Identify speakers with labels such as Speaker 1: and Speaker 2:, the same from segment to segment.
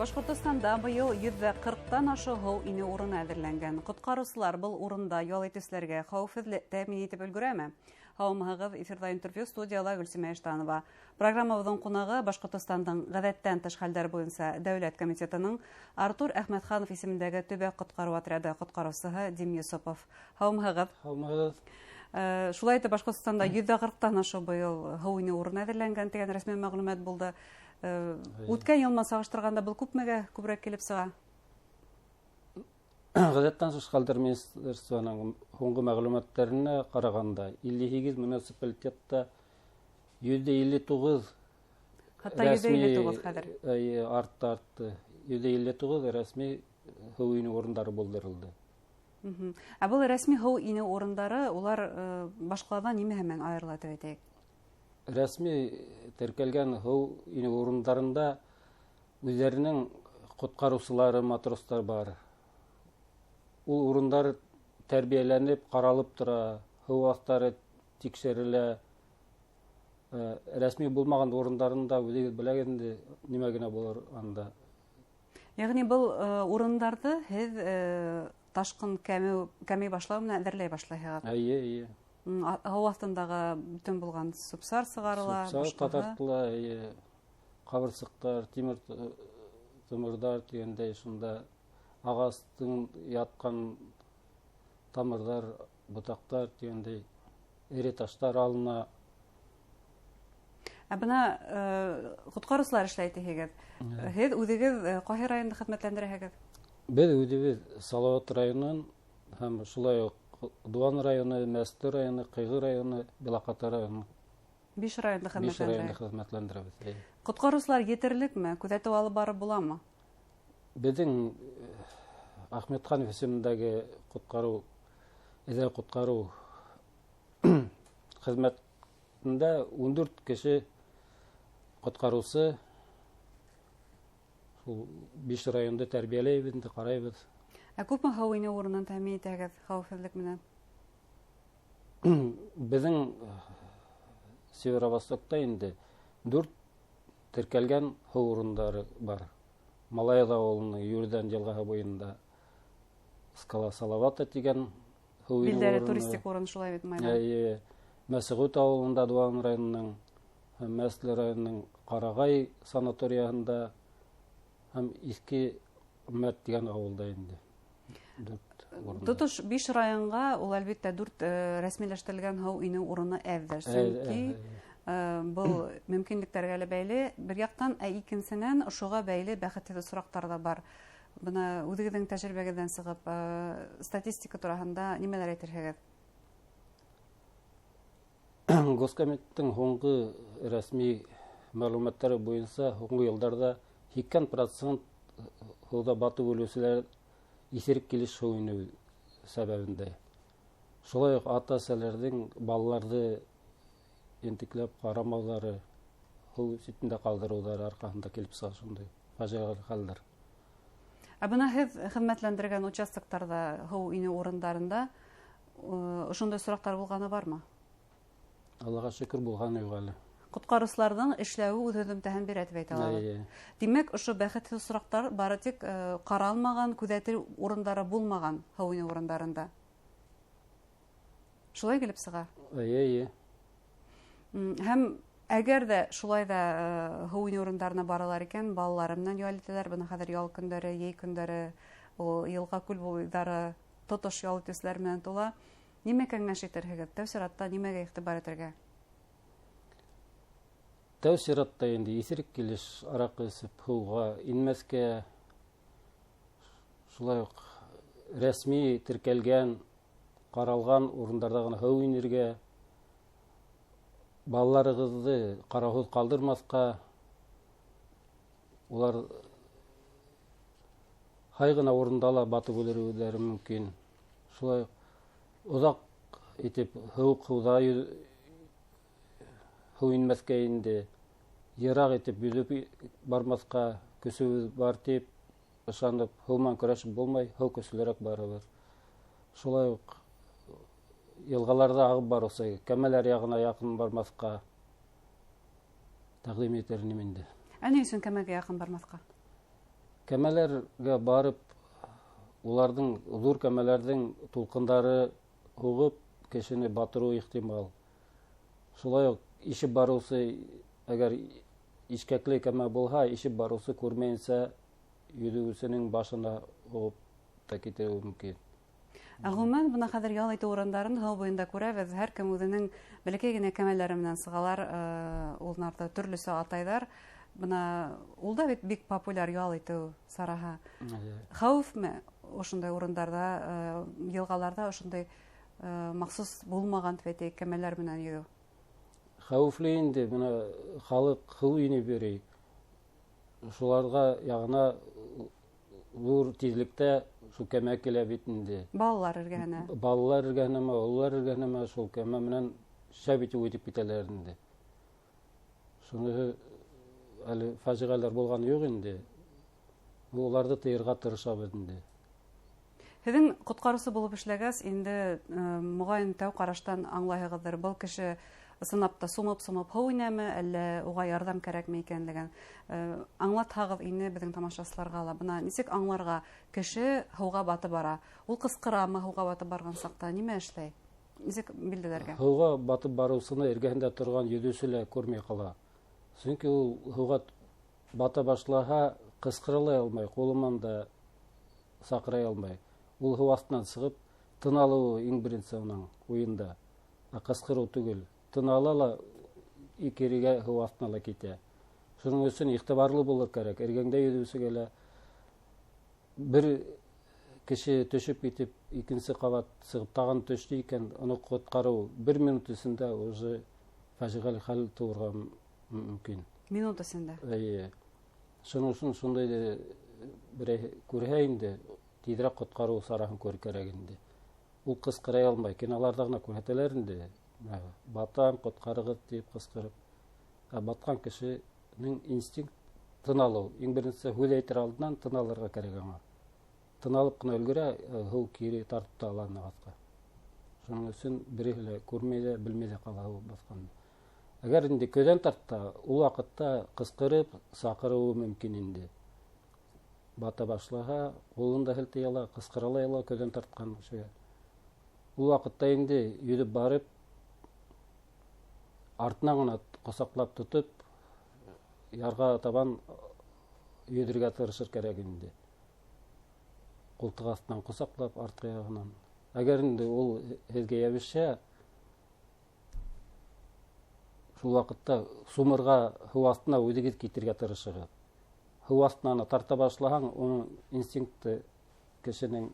Speaker 1: Башкортостанда быел 140-тан ашы һыу ине урыны әзерләнгән. Коткаручылар был урында ял итүчеләргә хәвефсезлек тәэмин итеп өлгерәме? Һаумыгыз, эфирда интервью, студияла Гөлсемә Эштанова. Программабыздың кунагы Башкортостандың гадәттән тыш хәлләр буенча Дәүләт комитетының Артур Әхмәтханов исемендәге төбәк коткару отряды коткаручысы Дим Юсупов. Һаумыгыз.
Speaker 2: Һаумыгыз.
Speaker 1: Шулай итеп Башкортостанда 140-тан ашы быел һыу ине урыны әзерләнгән дигән рәсми мәгълүмат булды. Үткән елмен сагыштырганда был күпмегә күбрәк килеп сыга?
Speaker 2: Гадәттән тыш хәлләр министрлыгының һуңгы мәгълүматларына караганда 58 муниципалитетта 159
Speaker 1: Хәтта 159 хәзер.
Speaker 2: Артты. 159 рәсми һыу ине урыннары булдырылды.
Speaker 1: Ә бұл рәсми һыу ине урындары, улар башкалардан ниме һәмән аерыла дип әйтәйек?
Speaker 2: Рәсми теркәлгән һыу ине урындарында үзләренең коткаручылары, матростар бар. Ул урындар тәрбияләнеп, каралып тора, һыу астары тикшерелә. Рәсми булмаган урындарында үзегез беләгез нимә генә булыр анда.
Speaker 1: Ягъни был урындарды һез ташкын кәми башлау менән әзерләй башлайһығыҙ.
Speaker 2: Әйе.
Speaker 1: Һыу астындағы бүтән булган субсар сығарыла,
Speaker 2: татартыла, кабырсыктар, тимирдар дигәндәй шунда агастың яткан тамырдар, ботактар дигәндәй эре таштар алына.
Speaker 1: Ә бына коткаручылар эшләй тиһегеҙ. Һеҙ үҙегеҙ ҡайһы районда хеҙмәтләндерәһегеҙ?
Speaker 2: Беҙ үҙебеҙ Салауат районын һәм шулай уҡ Дуан районы, Мәсте районы, Ҡыйғы районы, Билаҡаты районы.
Speaker 1: 5 районда
Speaker 2: хеҙмәтләндерәбеҙ.
Speaker 1: Ҡотҡарыусылар етерлекме? Күҙәтеү алып барып буламы?
Speaker 2: Беҙҙең Әхмәтханов исемендәге әҙәл ҡотҡарыу хеҙмәтендә 14 кеше ҡотҡарыусы 5 районда тәрбиәләйбеҙ, ҡарайбыҙ.
Speaker 1: Ә күпме һыу ине урынын тәьмин итәгеҙ хәүефһеҙлек менән?
Speaker 2: Беҙҙең Северо-Востокта инде 4 теркәлгән һыу урындары бар. Малайҙа ауылының Юрдан йылғаһы буйында Скала Салавата тигән һыу ине урыны.
Speaker 1: Билдәле туристик урын шулай бит майҙан.
Speaker 2: Мәсғүт ауылында Дуан районының, Мәсле районының Ҡарағай санаторияһында һәм Иҫке Мәт дигән ауылда инде.
Speaker 1: Тотош 5 районға ул әлбиттә 4 рәсмиләштерелгән һыу ине урыны әҙер. Сөнки был мөмкинлектәргә лә бәйле бер яҡтан, ә икенсенән ошоға бәйле бәхетһеҙ осраҡтар да бар. Бына үҙегеҙҙең тәжрибәгеҙҙән сығып, статистика тураһында нимәләр әйтерһегеҙ?
Speaker 2: Госкомиттың һуңғы рәсми мәғлүмәттәре буйынса һуңғы йылдарда 80% һыуҙа батып үлеүселәр иҫерек килеш һыу инеү сәбәбендә. Шулай уҡ ата-әсәләрҙең балаларҙы ентекләп ҡарамауҙары, һыу ситендә ҡалдырыуҙары арҡаһында килеп сыға шундай фажиғәле хәлдәр.
Speaker 1: Ә бына һеҙ хеҙмәтләндергән участоктарҙа, һыу ине урындарында ошондай осраҡтар булғаны бармы?
Speaker 2: Аллаға шөкөр булғаны юҡ әле.
Speaker 1: Ҡотҡарыусыларҙың эшләүе үҙ һөҙөмтәһен бирә тип әйтә алабыҙ. Димәк, ошо бәхетһеҙ осраҡтар бары тик ҡаралмаған, күҙәтеү урындары булмаған һыу ине урындарында. Шулай килеп сыға? Һәм әгәр ҙә шулай ҙа һыу ине урындарына баралар икән, балалары менән ял итәләр. Бына хәҙер ял көндәре, йәй көндәре, йылға күл буйҙары тотош ял итеүселәр менән тула. Нимә кәңәш итерһегеҙ? Тәү сиратта нимәгә иғтибар итергә?
Speaker 2: Тәү сиратта инде иҫерек килеш араҡы эсеп һыуға инмәҫкә, шулай уҡ рәсми теркәлгән, ҡаралған урындарҙа ғына һыу инергә, балаларығыҙҙы ҡарауһыҙ ҡалдырмаҫҡа, улар һай ғына урында ла батып үлереүҙәре мөмкин. Шулай оҙаҡ итеп һыуҙа һыу инмәҫкә инде, йыраҡ итеп йөҙөп бармаҫҡа көсөбөҙ бар тип, ышанып, һыумен көрәшеп булмай, һыу көслөрәк барыбыҙ. Шулай уҡ йылғаларҙа ағып барыусы, кәмәләр яғына яҡын бармаҫҡа тәҡдим итермен инде.
Speaker 1: Ә ни өсөн кәмәгә яҡын бармаҫҡа?
Speaker 2: кәмәләргә барып, уларның зур кәмәләрнең тулкындары угып, кешене батыру ихтимал. Шулай ук ишеп барусы, әгәр ишкәкле кәмә булһа, ишеп барусы күрмәенсә, йөҙөүсенең башына угып та китеүе мөмкин.
Speaker 1: Гомумән, бына хәзер ял итү урындарын һыу буенда күрәбез. Һәр кем үзенең бәләкәй генә кәмәләре менән сыгалар, уларны төрлөсә атайлар. Бына ул да бик популяр ял итү сараһы. Хәүефме ошондай урындарда, йылгаларда ошондай махсус булмаган тәйтек кәмәләр менән йөзү?
Speaker 2: Хәүефле инде, бына халык һыу инеп йөри. Шуларга ягына зур тизлектә шул кәмә килә бит инде.
Speaker 1: Балалар эргәһенә.
Speaker 2: Балалар эргәһенәме, уллар эргәһенәме шул кәмә менән шәп итеп үтеп китәләр инде. Шуны әле фаҗигалар булганы юк инде. Уларны тыярга тырышабыз инде.
Speaker 1: Һеҙҙең ҡотҡарыусы булып эшләгәс, инде моғайын тәү ҡараштан аңлайһығыҙҙыр, был кеше сынапта сумып-сумып һыу инәме, әллә уға ярҙам кәрәкме икәнлеген аңлатһағыҙ ине беҙҙең тамашасыларға ла. Бына нисек аңларға, кеше һыуға батып бара, ул ҡысҡырамы һыуға батып барған саҡта, нимә эшләй? Нисек билдәләргә?
Speaker 2: Һыуға батып барыусыны эргәһендә торған йөҙөүсе лә күрмәй ҡала. Сөнки ул һыуға бата башлаһа, ҡысҡыралай алмай, ҡулынан да саҡырай алмай. Ул һыу астынан сығып, тын алыуы иң беренсе уның уйында. Ҡысҡырыу түгел. Тын ала ла икерегә һыу астына ла китә. Шуның өсөн иғтибарлы булыр кәрәк. Эргәңдә йөҙөүсегә лә бер кеше төшөп китеп, икенсе ҡабат сығып тағын төштө икән, уны ҡотҡарыу 1 минут эсендә уже фажиғәл хәл тыуырға мөмкин.
Speaker 1: Минут эсендә?
Speaker 2: Шуның өсөн шундайҙы берәй күрһә инде, тиҙерәк ҡотҡарыу сараһын күрер кәрәк инде. Ул ҡысҡырай алмай, киноларҙа ғына күрһәтәләр инде. Батам, ҡотҡарығыҙ тип ҡысҡырып. Батҡан кешенең инстинкт тын алыу. Иң беренсе һүҙ әйтер алдынан тын алырға кәрәк аңа. Тын алып ҡына өлгөрә, һыу кире тартып та ала ағасҡа. Шуның өсөн береһе лә күрмәй ҙә, белмәй ҙә ҡала һыу баҫҡанды. Әгәр инде көҙән тартта, ул ваҡытта ҡысҡырып, саҡырыуы мөмкин инде. Бата башлаһа, ҡулында һелтәй ала, ҡысҡыралай ала көҙән тартҡан кешегә. Ул ваҡытта инде йөҙөп барып, артынан ғына ҡосаҡлап тотоп, ярға табан йөҙөргә тырышыр кәрәк инде. Ҡултыҡ аҫтынан ҡосаҡлап, артҡы яғынан. Әгәр инде ул һеҙгә йәбешһә, шул ваҡытта сумырға, һыу астына үҙегеҙ китергә тырышығыҙ. Һыу астынан тарта башлаһаң, уның инстинкты кешенең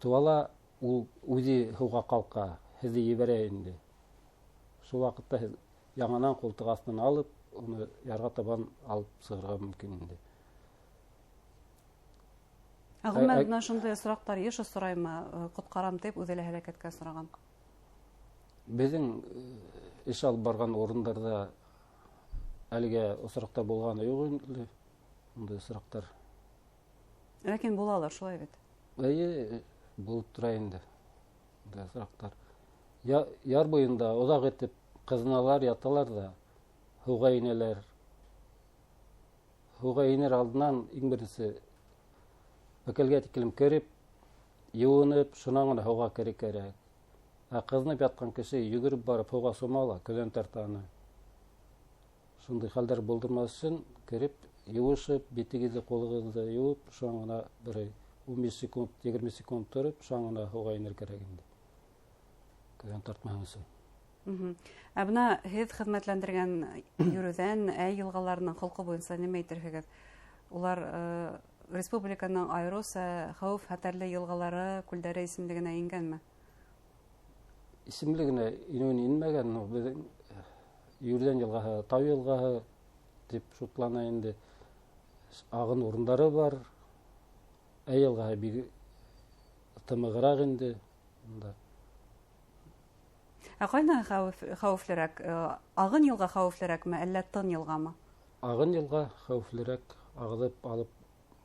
Speaker 2: туала, ул үҙе һыуға ҡалҡа, һеҙҙе ебәрә инде. Шул ваҡытта һеҙ яңынан ҡултыҡ астынан алып, уны ярға табан алып сығырға мөмкин инде.
Speaker 1: Ғүмәр, бына шундай осраҡтар йыш осраймы, ҡотҡарам тип, үҙе лә һәләкәткә осраған?
Speaker 2: Беҙҙең эш алып барған урындарҙа әлегә осраҡтар булғаны юҡ инде, ундай осраҡтар.
Speaker 1: Ләкин булалыр, шулай бит?
Speaker 2: Булып тора инде, ундай осраҡтар. Яр буйында оҙаҡ итеп ҡыҙыналар, яталар ҙа, һыуға инәләр. Һыуға инер алдынан иң беренсе бәкәлгә тиклем кереп, йыуынып, шунан ғына һыуға керер кәрәк. Ҡыҙынып ятҡан кеше йүгереп барып һыуға сума ла, көҙән тартаны. Шундай хәлдәр булдырмаҫ өсөн кереп, йыуышып, битегеҙҙе, ҡулығыҙҙы йыуып, шунан ғына берәй 15 секунд, 20 секунд тороп, шунан ғына һыуға инер кәрәк инде. Көҙән тартмаһын өсөн.
Speaker 1: Бына һеҙ хеҙмәтләндергән йөрөүҙән, йылғаларының холҡо буйынса нимә әйтерһегеҙ? Улар республиканың айырыуса хәүеф хәтәрле йылғалары, күлдәре исемлегенә ингәнме?
Speaker 2: Исемлегенә инеүен инмәгән, беҙҙең Йүрҙән йылғаһы, Тау йылғаһы тип шутлана инде. Ағын урындары бар. Йылғаһы бик тымығыраҡ инде.
Speaker 1: Ҡайһы хәүефлерәк? Ағын йылға хәүефлерәкме, әллә тын йылғамы?
Speaker 2: Ағын йылға хәүефлерәк. Ағыҙып алып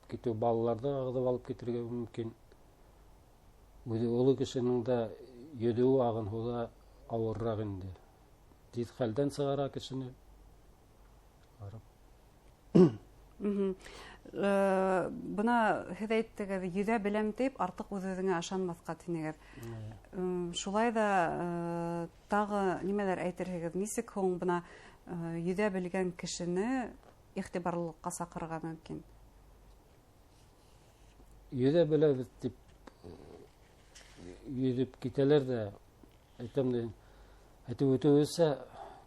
Speaker 2: китеү, балаларҙы ағыҙып алып китергә мөмкин. Үҙе оло кешенең дә йөҙөүе ағын һыуҙа ауырыраҡ инде. Тиҙ хәлдән сығара кешене.
Speaker 1: Бына һеҙ әйттегеҙ, йөҙә беләм тип, артыҡ үҙ-үҙеңә ышанмаҫҡа тинегеҙ. Шулай ҙа тағы нимәләр әйтерһегеҙ? Нисек һуң бына йөҙә белгән кешене иғтибарлылыҡҡа саҡырырға мөмкин?
Speaker 2: Йөҙә беләбеҙ тип йөҙөп китәләр ҙә, әйтеп үтеүсә,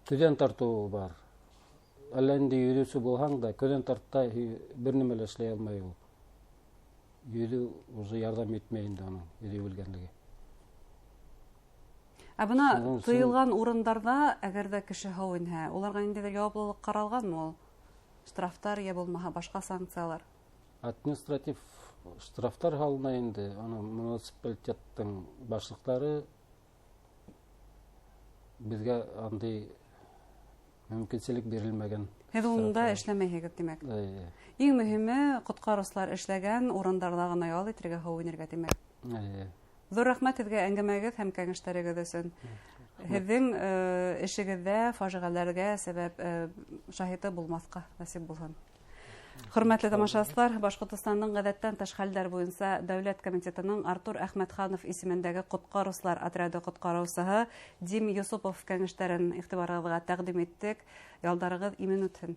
Speaker 2: көҙән тартыуы бар. Әллә инде йөҙөүсе булһаң да, көҙән тартта бер нәмә лә эшләй алмай ул. Йөҙөү уже ярҙам итмәй инде уның йөҙөй белгәнлеге.
Speaker 1: Ә бына тыйылған урындарҙа, әгәр ҙә кеше һыу инһә, уларға ниндәйҙер яуаплылыҡ ҡаралғанмы ул? Штрафтар йә булмаһа башҡа санкциялар?
Speaker 2: Административ штрафтар һалына инде. Муниципалитеттың башлыҡтары беҙгә андай мөмкинселек бирелмәгән.
Speaker 1: Һеҙ унда эшләмәйһегеҙ, тимәк. Иң мөһиме, ҡотҡарыусылар эшләгән урындарҙа ғына ял итергә, һыу инергә, тимәк. Ҙур рәхмәт һеҙгә әңгәмәгеҙ һәм кәңәштәрегеҙ өсөн. Һеҙҙең эшегеҙҙә фажиғәләргә сәбәп шаһиты булмаҫҡа насип булһын. Хөрмәтле тамашасылар, Башҡортостандың ғәҙәттән тыш хәлдәр буйынса Дәүләт комитетының Артур Әхмәтханов исемендәге ҡотҡарыусылар отряды ҡотҡарыусыһы Дим Йосопов кәңәштәрен иғтибарығыҙға тәҡдим иттек. Ялдарығыҙ имен үтһен.